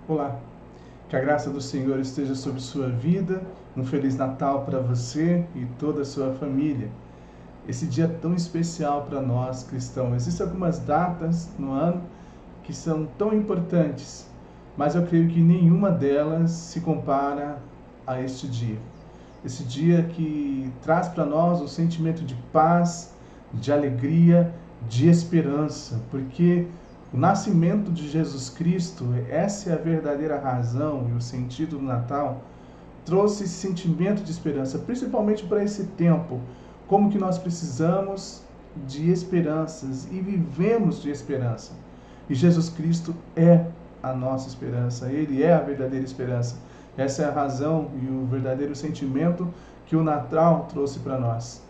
Olá, que a graça do Senhor esteja sobre sua vida, um Feliz Natal para você e toda a sua família. Esse dia tão especial para nós cristãos. Existem algumas datas no ano que são tão importantes, mas eu creio que nenhuma delas se compara a este dia. Esse dia que traz para nós um sentimento de paz, de alegria, de esperança, porque o nascimento de Jesus Cristo, essa é a verdadeira razão e o sentido do Natal, trouxe esse sentimento de esperança, principalmente para esse tempo, como que nós precisamos de esperanças e vivemos de esperança. E Jesus Cristo é a nossa esperança, Ele é a verdadeira esperança. Essa é a razão e o verdadeiro sentimento que o Natal trouxe para nós.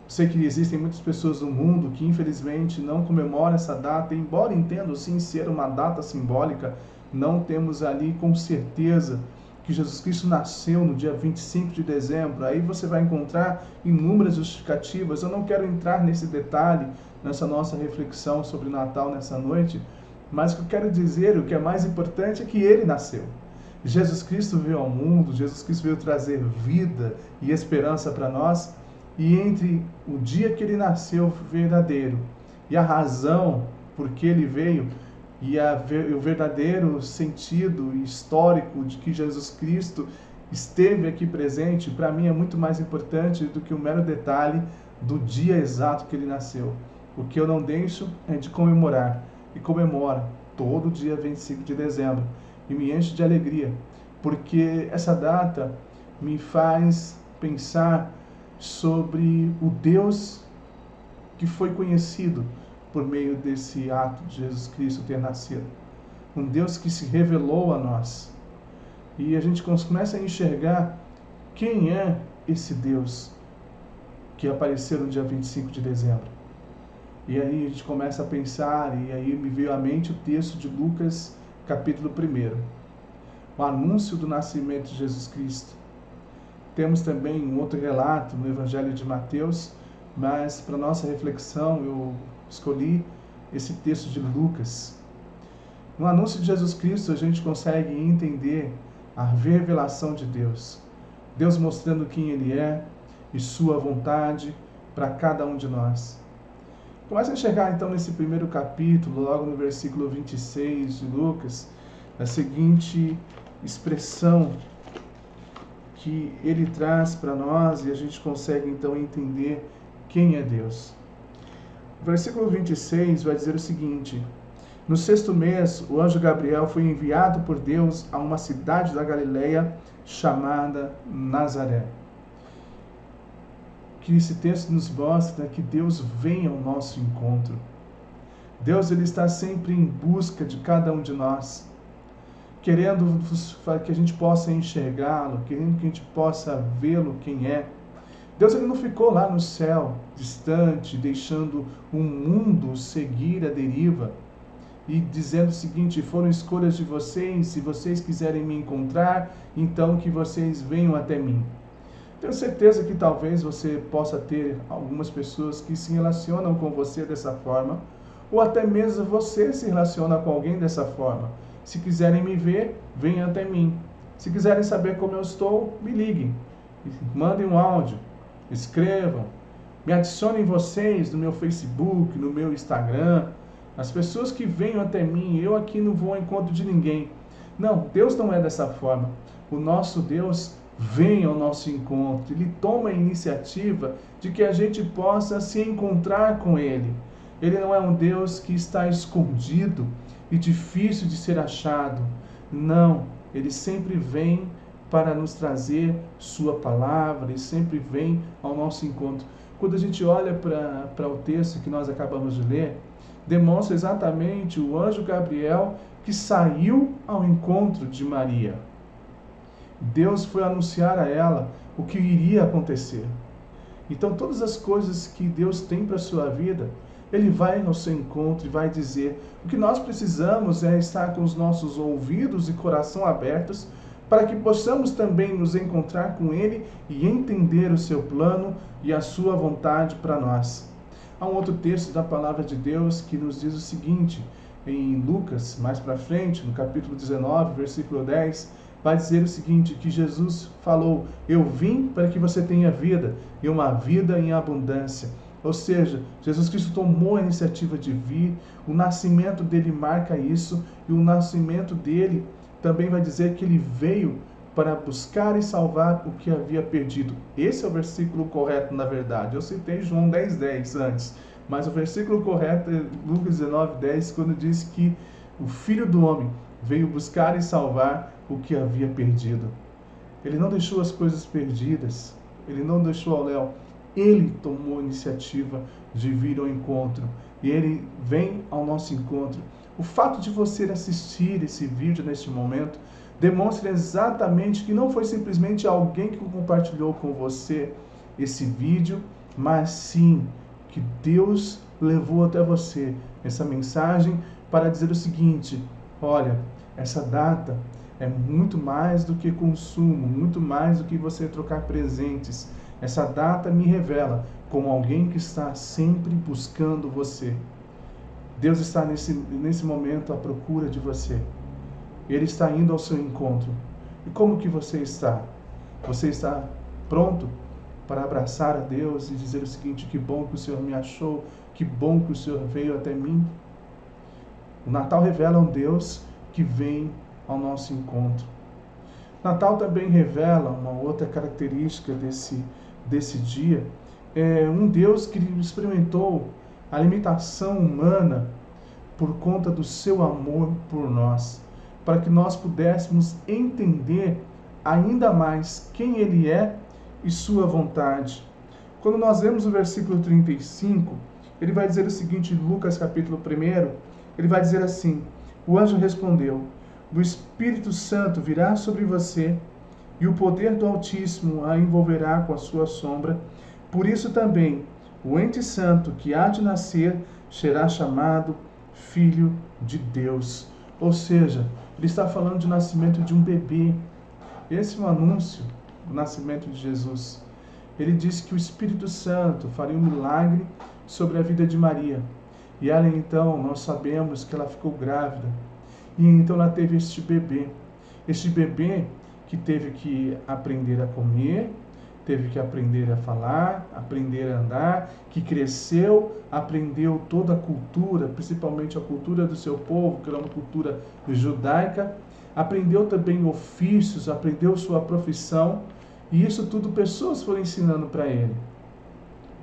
Sei que existem muitas pessoas no mundo que infelizmente não comemoram essa data, embora entendo sim ser uma data simbólica, não temos ali com certeza que Jesus Cristo nasceu no dia 25 de dezembro. Aí você vai encontrar inúmeras justificativas. Eu não quero entrar nesse detalhe, nessa nossa reflexão sobre Natal nessa noite, mas o que eu quero dizer, o que é mais importante é que Ele nasceu. Jesus Cristo veio ao mundo, Jesus Cristo veio trazer vida e esperança para nós. E entre o dia que ele nasceu verdadeiro e a razão por que ele veio e o verdadeiro sentido histórico de que Jesus Cristo esteve aqui presente, para mim é muito mais importante do que o mero detalhe do dia exato que ele nasceu. O que eu não deixo é de comemorar, e comemoro todo dia 25 de dezembro, e me enche de alegria, porque essa data me faz pensar sobre o Deus que foi conhecido por meio desse ato de Jesus Cristo ter nascido. Um Deus que se revelou a nós. E a gente começa a enxergar quem é esse Deus que apareceu no dia 25 de dezembro. E aí a gente começa a pensar, e aí me veio à mente o texto de Lucas, capítulo 1. O anúncio do nascimento de Jesus Cristo. Temos também um outro relato no Evangelho de Mateus, mas para nossa reflexão eu escolhi esse texto de Lucas. No anúncio de Jesus Cristo a gente consegue entender a revelação de Deus. Deus mostrando quem Ele é e sua vontade para cada um de nós. Começa a enxergar então nesse primeiro capítulo, logo no versículo 26 de Lucas, a seguinte expressão que ele traz para nós e a gente consegue então entender quem é Deus. O versículo 26 vai dizer o seguinte: no 6º mês, o anjo Gabriel foi enviado por Deus a uma cidade da Galileia chamada Nazaré. Que esse texto nos mostra que Deus vem ao nosso encontro. Deus ele está sempre em busca de cada um de nós, querendo que a gente possa enxergá-lo, querendo que a gente possa vê-lo quem é. Deus ele não ficou lá no céu, distante, deixando o mundo seguir a deriva e dizendo o seguinte: foram escolhas de vocês, se vocês quiserem me encontrar, então que vocês venham até mim. Tenho certeza que talvez você possa ter algumas pessoas que se relacionam com você dessa forma, ou até mesmo você se relaciona com alguém dessa forma. Se quiserem me ver, venham até mim. Se quiserem saber como eu estou, me liguem. Mandem um áudio, escrevam, me adicionem vocês no meu Facebook, no meu Instagram. As pessoas que venham até mim, eu aqui não vou ao encontro de ninguém. Não, Deus não é dessa forma. O nosso Deus vem ao nosso encontro. Ele toma a iniciativa de que a gente possa se encontrar com Ele. Ele não é um Deus que está escondido e difícil de ser achado. Não, Ele sempre vem para nos trazer sua palavra, Ele sempre vem ao nosso encontro. Quando a gente olha para o texto que nós acabamos de ler, demonstra exatamente o anjo Gabriel que saiu ao encontro de Maria. Deus foi anunciar a ela o que iria acontecer. Então todas as coisas que Deus tem para a sua vida, Ele vai ao seu encontro e vai dizer. O que nós precisamos é estar com os nossos ouvidos e coração abertos para que possamos também nos encontrar com Ele e entender o seu plano e a sua vontade para nós. Há um outro texto da palavra de Deus que nos diz o seguinte, em Lucas, mais para frente, no capítulo 19, versículo 10, vai dizer o seguinte, que Jesus falou: eu vim para que você tenha vida, e uma vida em abundância. Ou seja, Jesus Cristo tomou a iniciativa de vir, o nascimento dele marca isso, e o nascimento dele também vai dizer que ele veio para buscar e salvar o que havia perdido. Esse é o versículo correto, na verdade. Eu citei João 10:10 antes, mas o versículo correto é Lucas 19:10, quando diz que o Filho do Homem veio buscar e salvar o que havia perdido. Ele não deixou as coisas perdidas, ele não deixou ao léu. Ele tomou a iniciativa de vir ao encontro, e ele vem ao nosso encontro. O fato de você assistir esse vídeo neste momento demonstra exatamente que não foi simplesmente alguém que compartilhou com você esse vídeo, mas sim que Deus levou até você essa mensagem para dizer o seguinte: olha, essa data é muito mais do que consumo, muito mais do que você trocar presentes. Essa data me revela como alguém que está sempre buscando você. Deus está nesse momento à procura de você. Ele está indo ao seu encontro. E como que você está? Você está pronto para abraçar a Deus e dizer o seguinte: que bom que o Senhor me achou, que bom que o Senhor veio até mim? O Natal revela um Deus que vem ao nosso encontro. Natal também revela uma outra característica desse dia, um Deus que experimentou a limitação humana por conta do seu amor por nós, para que nós pudéssemos entender ainda mais quem Ele é e sua vontade. Quando nós vemos o versículo 35, ele vai dizer o seguinte, em Lucas capítulo 1, ele vai dizer assim: o anjo respondeu: o Espírito Santo virá sobre você, e o poder do Altíssimo a envolverá com a sua sombra. Por isso também, o ente santo que há de nascer será chamado Filho de Deus. Ou seja, ele está falando do nascimento de um bebê. Esse é o anúncio do nascimento de Jesus. Ele disse que o Espírito Santo faria um milagre sobre a vida de Maria. E ela então, nós sabemos que ela ficou grávida. E então ela teve este bebê. Este bebê que teve que aprender a comer, teve que aprender a falar, aprender a andar, que cresceu, aprendeu toda a cultura, principalmente a cultura do seu povo, que era uma cultura judaica, aprendeu também ofícios, aprendeu sua profissão, e isso tudo pessoas foram ensinando para ele,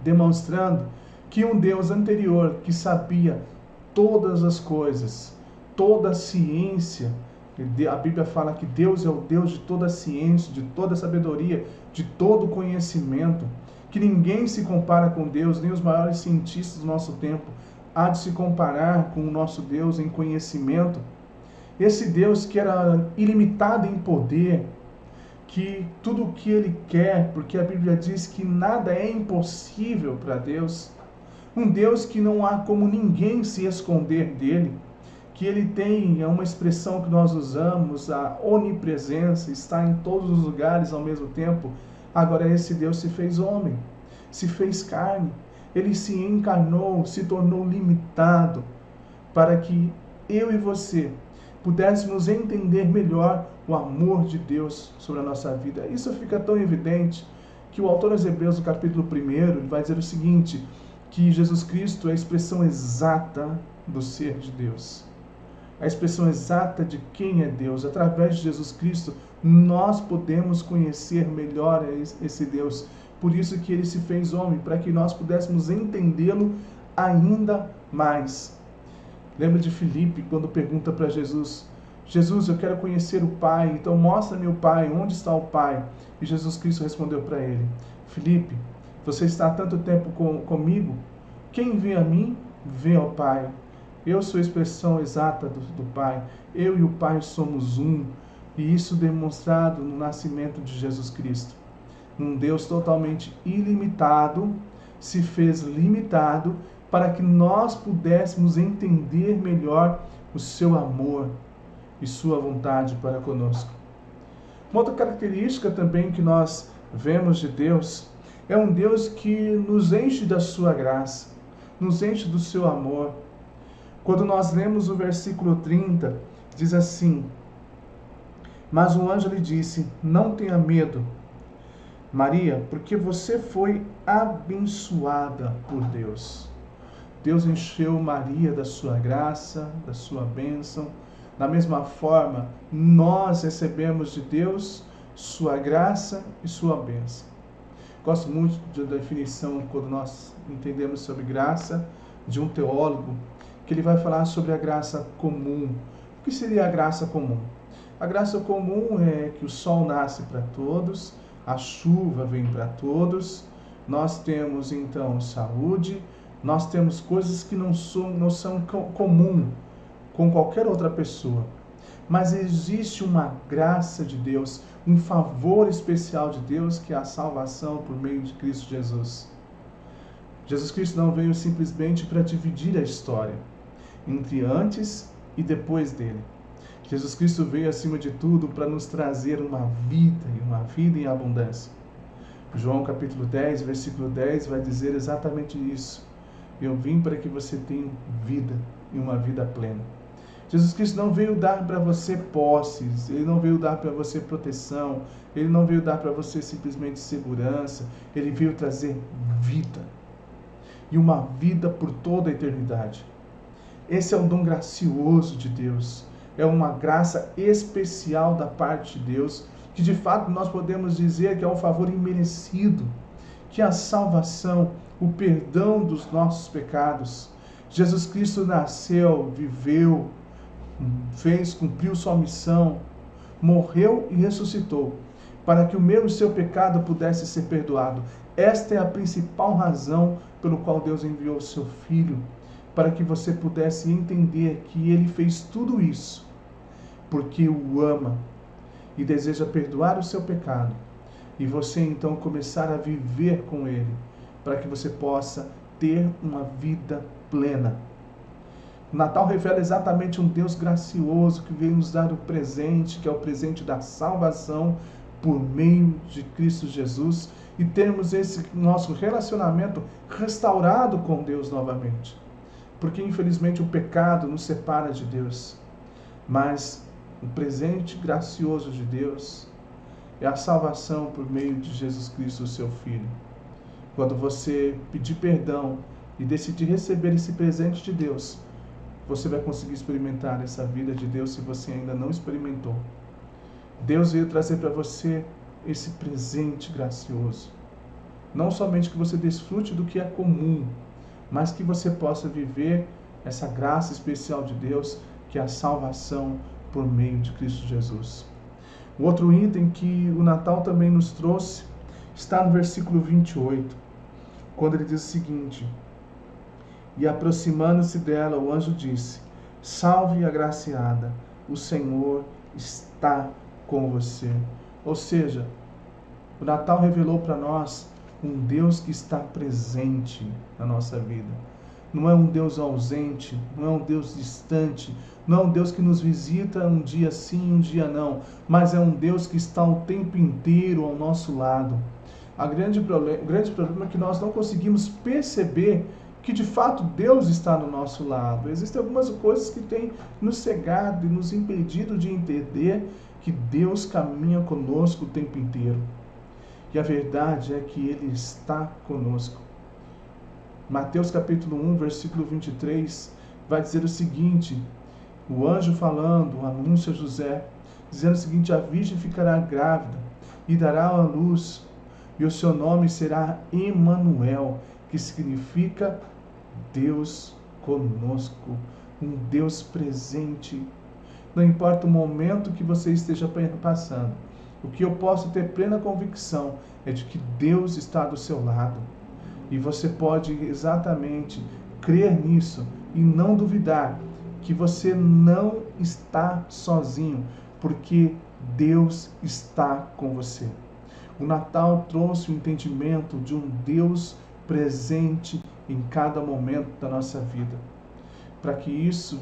demonstrando que um Deus anterior, que sabia todas as coisas, toda a ciência, a Bíblia fala que Deus é o Deus de toda a ciência, de toda a sabedoria, de todo o conhecimento, que ninguém se compara com Deus, nem os maiores cientistas do nosso tempo há de se comparar com o nosso Deus em conhecimento. Esse Deus que era ilimitado em poder, que tudo o que Ele quer, porque a Bíblia diz que nada é impossível para Deus, um Deus que não há como ninguém se esconder dele, que Ele tem, é uma expressão que nós usamos, a onipresença, está em todos os lugares ao mesmo tempo. Agora esse Deus se fez homem, se fez carne, Ele se encarnou, se tornou limitado, para que eu e você pudéssemos entender melhor o amor de Deus sobre a nossa vida. Isso fica tão evidente que o autor aos Hebreus, no capítulo 1, ele vai dizer o seguinte, que Jesus Cristo é a expressão exata do ser de Deus. A expressão exata de quem é Deus. Através de Jesus Cristo, nós podemos conhecer melhor esse Deus. Por isso que Ele se fez homem, para que nós pudéssemos entendê-lo ainda mais. Lembra de Filipe, quando pergunta para Jesus, Jesus, eu quero conhecer o Pai, então mostra-me o Pai, onde está o Pai? E Jesus Cristo respondeu para ele, Filipe, você está há tanto tempo comigo, quem vê a mim, vê ao Pai. Eu sou a expressão exata do Pai. Eu e o Pai somos um. E isso demonstrado no nascimento de Jesus Cristo. Um Deus totalmente ilimitado se fez limitado para que nós pudéssemos entender melhor o seu amor e sua vontade para conosco. Uma outra característica também que nós vemos de Deus é um Deus que nos enche da sua graça, nos enche do seu amor. Quando nós lemos o versículo 30, diz assim: mas o anjo lhe disse: não tenha medo, Maria, porque você foi abençoada por Deus. Deus encheu Maria da sua graça, da sua bênção. Da mesma forma, nós recebemos de Deus sua graça e sua bênção. Gosto muito da definição, quando nós entendemos sobre graça, de um teólogo, que ele vai falar sobre a graça comum. O que seria a graça comum? A graça comum é que o sol nasce para todos, a chuva vem para todos, nós temos então saúde, nós temos coisas que não são comum com qualquer outra pessoa. Mas existe uma graça de Deus, um favor especial de Deus, que é a salvação por meio de Cristo Jesus. Jesus Cristo não veio simplesmente para dividir a história entre antes e depois dele. Jesus Cristo veio, acima de tudo, para nos trazer uma vida em abundância. João capítulo 10, versículo 10 vai dizer exatamente isso. Eu vim para que você tenha vida e uma vida plena. Jesus Cristo não veio dar para você posses, Ele não veio dar para você proteção, Ele não veio dar para você simplesmente segurança, Ele veio trazer vida. E uma vida por toda a eternidade. Esse é um dom gracioso de Deus. É uma graça especial da parte de Deus, que de fato nós podemos dizer que é um favor imerecido, que é a salvação, o perdão dos nossos pecados. Jesus Cristo nasceu, viveu, cumpriu sua missão, morreu e ressuscitou, para que o meu e o seu pecado pudesse ser perdoado. Esta é a principal razão pelo qual Deus enviou o seu Filho, para que você pudesse entender que Ele fez tudo isso porque o ama e deseja perdoar o seu pecado, e você então começar a viver com Ele, para que você possa ter uma vida plena. O Natal revela exatamente um Deus gracioso que veio nos dar o presente, que é o presente da salvação por meio de Cristo Jesus, e termos esse nosso relacionamento restaurado com Deus novamente. Porque infelizmente o pecado nos separa de Deus, mas o presente gracioso de Deus é a salvação por meio de Jesus Cristo, seu Filho. Quando você pedir perdão e decidir receber esse presente de Deus, você vai conseguir experimentar essa vida de Deus se você ainda não experimentou. Deus veio trazer para você esse presente gracioso. Não somente que você desfrute do que é comum, mas que você possa viver essa graça especial de Deus, que é a salvação por meio de Cristo Jesus. O outro item que o Natal também nos trouxe está no versículo 28, quando ele diz o seguinte: e aproximando-se dela, o anjo disse: salve, agraciada, o Senhor está com você. Ou seja, o Natal revelou para nós um Deus que está presente na nossa vida. Não é um Deus ausente, não é um Deus distante, não é um Deus que nos visita um dia sim, um dia não, mas é um Deus que está o tempo inteiro ao nosso lado. O grande problema é que nós não conseguimos perceber que de fato Deus está no nosso lado. Existem algumas coisas que têm nos cegado e nos impedido de entender que Deus caminha conosco o tempo inteiro. E a verdade é que Ele está conosco. Mateus capítulo 1, versículo 23, vai dizer o seguinte: o anjo falando, o anúncio a José, dizendo o seguinte: a virgem ficará grávida e dará à luz, e o seu nome será Emanuel, que significa Deus conosco, um Deus presente. Não importa o momento que você esteja passando, o que eu posso ter plena convicção é de que Deus está do seu lado. E você pode exatamente crer nisso e não duvidar que você não está sozinho, porque Deus está com você. O Natal trouxe o entendimento de um Deus presente em cada momento da nossa vida. Para que isso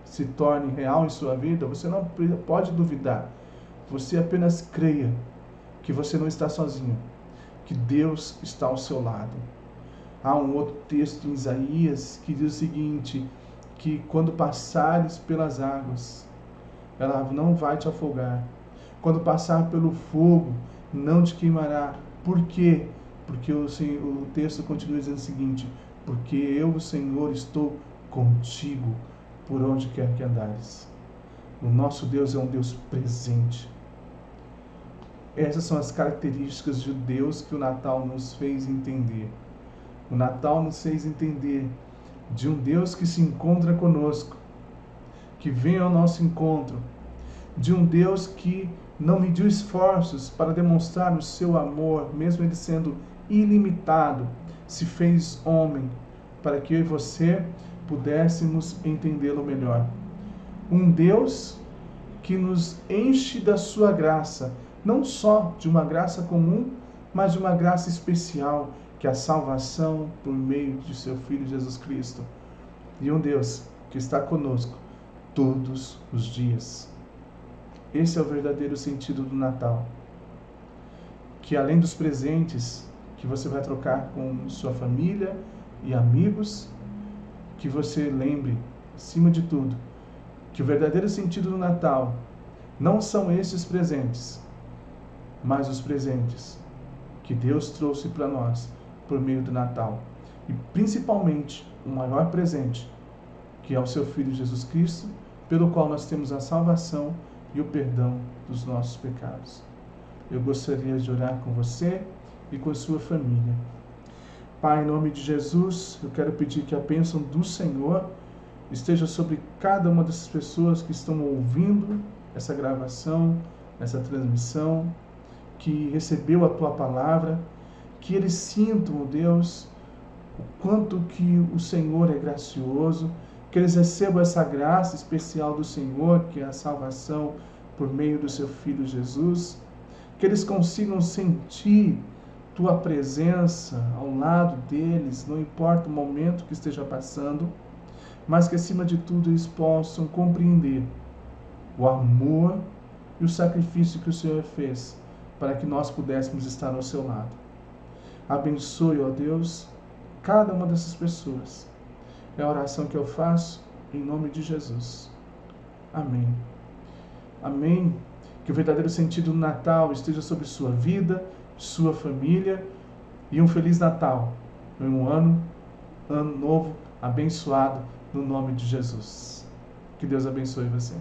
se torne real em sua vida, você não pode duvidar. Você apenas creia que você não está sozinho, que Deus está ao seu lado. Há um outro texto em Isaías que diz o seguinte, que quando passares pelas águas, ela não vai te afogar. Quando passar pelo fogo, não te queimará. Por quê? Porque o texto continua dizendo o seguinte: porque eu, o Senhor, estou contigo por onde quer que andares. O nosso Deus é um Deus presente. Essas são as características de Deus que o Natal nos fez entender. O Natal nos fez entender de um Deus que se encontra conosco, que vem ao nosso encontro, de um Deus que não mediu esforços para demonstrar o seu amor, mesmo ele sendo ilimitado, se fez homem, para que eu e você pudéssemos entendê-lo melhor. Um Deus que nos enche da sua graça, não só de uma graça comum, mas de uma graça especial, que é a salvação por meio de seu Filho Jesus Cristo. E um Deus que está conosco todos os dias. Esse é o verdadeiro sentido do Natal. Que além dos presentes que você vai trocar com sua família e amigos, que você lembre, acima de tudo, que o verdadeiro sentido do Natal não são esses presentes, mas os presentes que Deus trouxe para nós por meio do Natal. E principalmente o maior presente, que é o seu Filho Jesus Cristo, pelo qual nós temos a salvação e o perdão dos nossos pecados. Eu gostaria de orar com você e com a sua família. Pai, em nome de Jesus, eu quero pedir que a bênção do Senhor esteja sobre cada uma dessas pessoas que estão ouvindo essa gravação, essa transmissão, que recebeu a Tua palavra, que eles sintam, Deus, o quanto que o Senhor é gracioso, que eles recebam essa graça especial do Senhor, que é a salvação por meio do seu Filho Jesus, que eles consigam sentir Tua presença ao lado deles, não importa o momento que esteja passando, mas que acima de tudo eles possam compreender o amor e o sacrifício que o Senhor fez para que nós pudéssemos estar ao seu lado. Abençoe, ó Deus, cada uma dessas pessoas. É a oração que eu faço em nome de Jesus. Amém. Amém. Que o verdadeiro sentido do Natal esteja sobre sua vida, sua família, e um Feliz Natal. Um ano novo, abençoado, no nome de Jesus. Que Deus abençoe você.